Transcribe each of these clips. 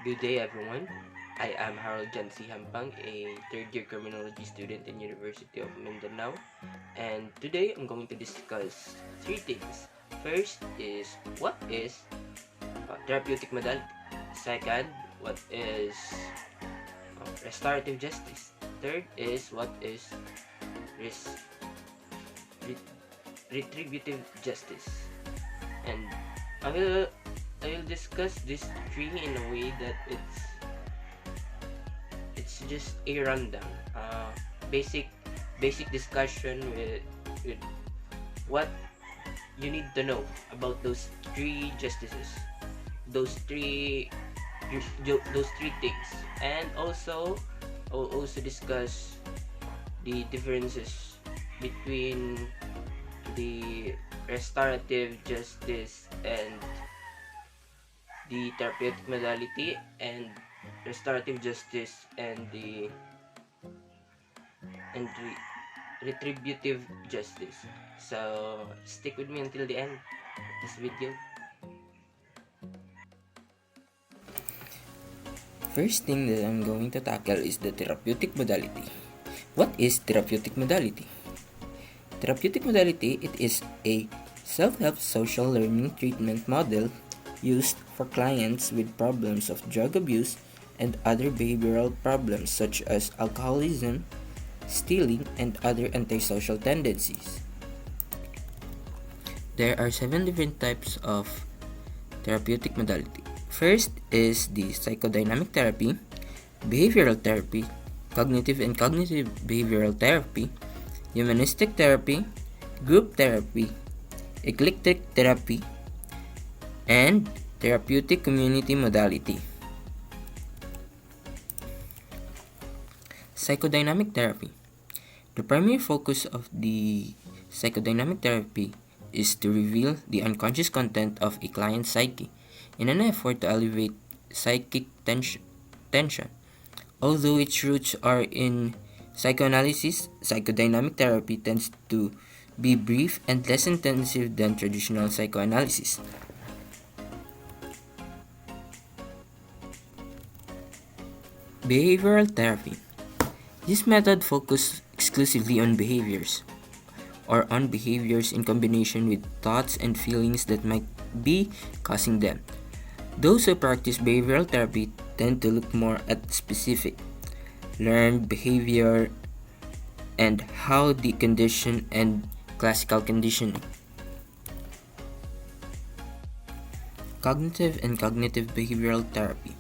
Good day, everyone. I am Harold Jansi Hampang, a third-year criminology student in University of Mindanao, and today I'm going to discuss three things. First is what is therapeutic modality. Second, what is restorative justice. Third is what is res- retributive justice. And I will I will discuss these three in a way that it's just a rundown, basic basic discussion with what you need to know about those three justices, those three those three things, and also I'll also discuss the differences between the restorative justice and the therapeutic modality, and restorative justice and the and retributive justice. So stick with me until the end of this video. First thing that I'm going to tackle is the therapeutic modality. What is therapeutic modality? Therapeutic modality, it is a self-help social learning treatment model used for clients with problems of drug abuse and other behavioral problems such as alcoholism, stealing, and other antisocial tendencies. There are 7 different types of therapeutic modality. First is the psychodynamic therapy, behavioral therapy, cognitive and cognitive behavioral therapy, humanistic therapy, group therapy, eclectic therapy, and therapeutic community modality. Psychodynamic therapy. The primary focus of the psychodynamic therapy is to reveal the unconscious content of a client's psyche in an effort to alleviate psychic tension. Although its roots are in psychoanalysis, psychodynamic therapy tends to be brief and less intensive than traditional psychoanalysis. Behavioral therapy. This method focuses exclusively on behaviors in combination with thoughts and feelings that might be causing them. Those who practice behavioral therapy tend to look more at specific learned behavior and how the condition and classical conditioning. Cognitive and cognitive behavioral therapy.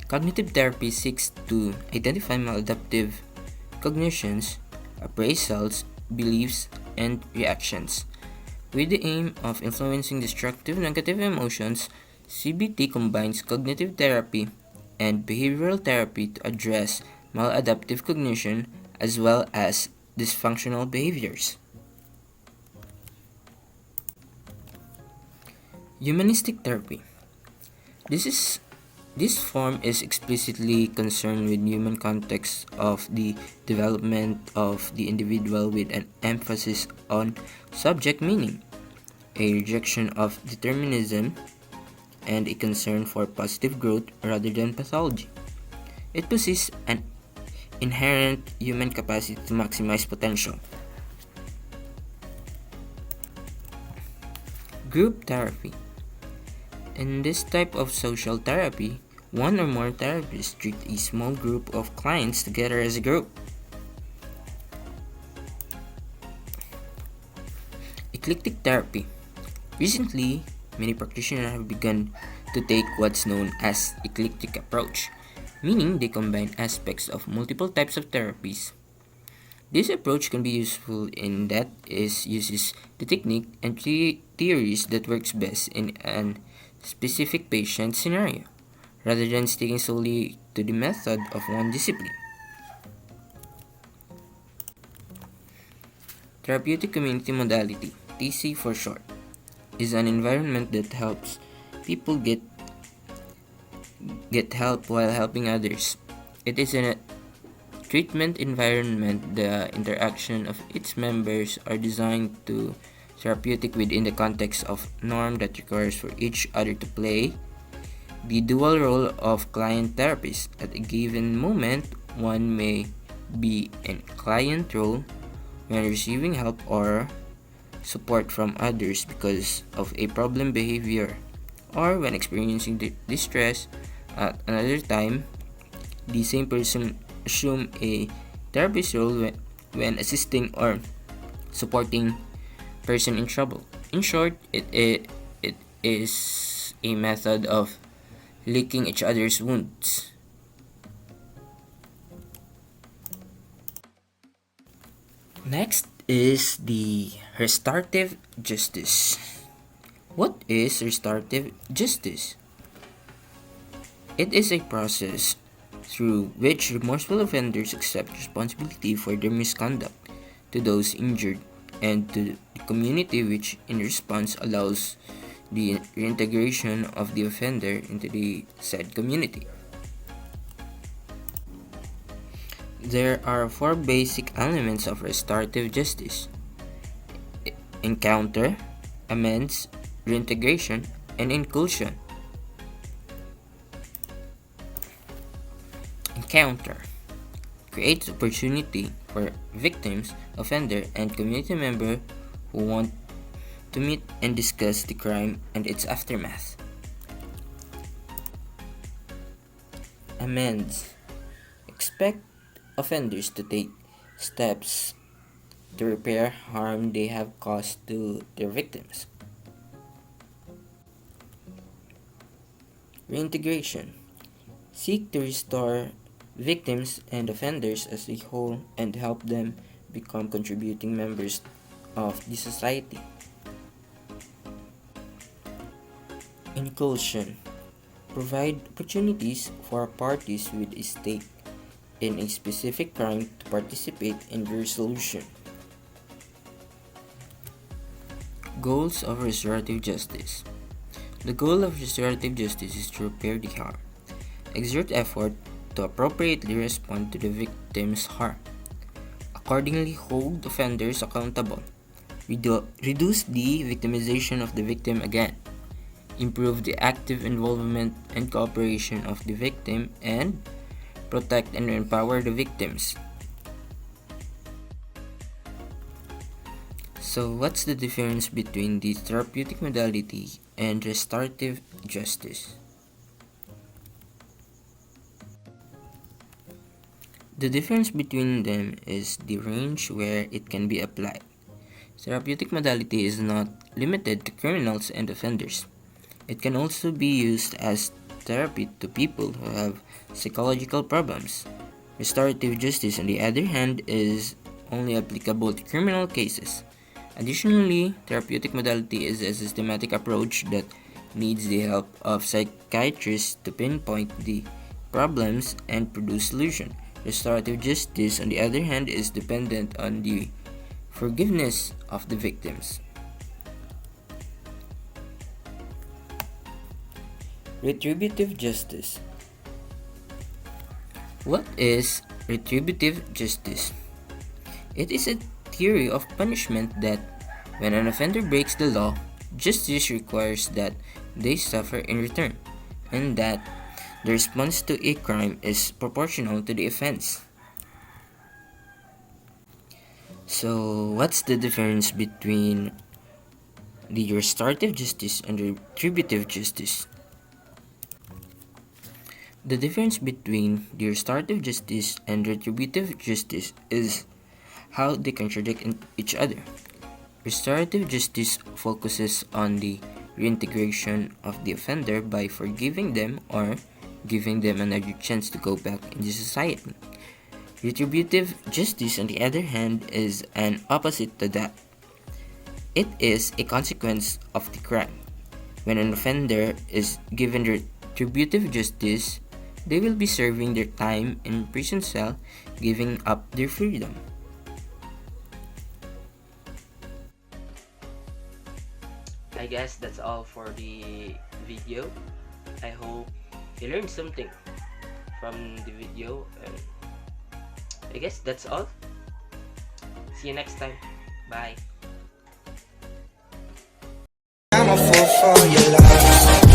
Cognitive therapy seeks to identify maladaptive cognitions, appraisals, beliefs, and reactions. With the aim of influencing destructive negative emotions, CBT combines cognitive therapy and behavioral therapy to address maladaptive cognition as well as dysfunctional behaviors. Humanistic therapy. This form is explicitly concerned with human context of the development of the individual with an emphasis on subject meaning, a rejection of determinism, and a concern for positive growth rather than pathology. It possesses an inherent human capacity to maximize potential. Group therapy. In this type of social therapy, one or more therapists treat a small group of clients together as a group. Eclectic therapy. Recently, many practitioners have begun to take what's known as eclectic approach, meaning they combine aspects of multiple types of therapies. This approach can be useful in that it uses the technique and theories that works best in an specific patient scenario, rather than sticking solely to the method of one discipline. Therapeutic Community Modality, TC for short, is an environment that helps people get help while helping others. It is a treatment environment. The interaction of its members are designed to therapeutic within the context of norm that requires for each other to play The dual role of client therapist. At a given moment, one may be in client role when receiving help or support from others because of a problem behavior, or when experiencing distress. At another time, the same person assume a therapist role when assisting or supporting person in trouble. In short, it is a method of licking each other's wounds. Next is the restorative justice. What is restorative justice? It is a process through which remorseful offenders accept responsibility for their misconduct to those injured and to the community, which in response allows the reintegration of the offender into the said community. There are four basic elements of restorative justice: encounter, amends, reintegration, and inclusion. Encounter creates opportunity for victims, offender, and community member who want to meet and discuss the crime and its aftermath. Amends expect offenders to take steps to repair harm they have caused to their victims. Reintegration seek to restore victims and offenders as a whole and help them become contributing members of the society. Inclusion provide opportunities for parties with a stake in a specific crime to participate in the resolution. Goals of restorative justice. The goal of restorative justice is to repair the harm, exert effort to appropriately respond to the victim's harm, accordingly hold offenders accountable, reduce the victimization of the victim again, improve the active involvement and cooperation of the victim, and protect and empower the victims. So, what's the difference between the therapeutic modality and restorative justice? The difference between them is the range where it can be applied. Therapeutic modality is not limited to criminals and offenders. It can also be used as therapy to people who have psychological problems. Restorative justice, on the other hand, is only applicable to criminal cases. Additionally, therapeutic modality is a systematic approach that needs the help of psychiatrists to pinpoint the problems and produce solutions. Restorative justice, on the other hand, is dependent on the forgiveness of the victims. Retributive justice. What is retributive justice? It is a theory of punishment that when an offender breaks the law, justice requires that they suffer in return, and that the response to a crime is proportional to the offense. So, what's the difference between the restorative justice and retributive justice? The difference between the restorative justice and retributive justice is how they contradict each other. Restorative justice focuses on the reintegration of the offender by forgiving them or giving them another chance to go back into society. Retributive justice, on the other hand, is an opposite to that. It is a consequence of the crime. When an offender is given retributive justice, they will be serving their time in prison cell, giving up their freedom. I guess that's all for the video. I hope you learned something from the video, and I guess that's all. See you next time. Bye. I'm a fool for your love.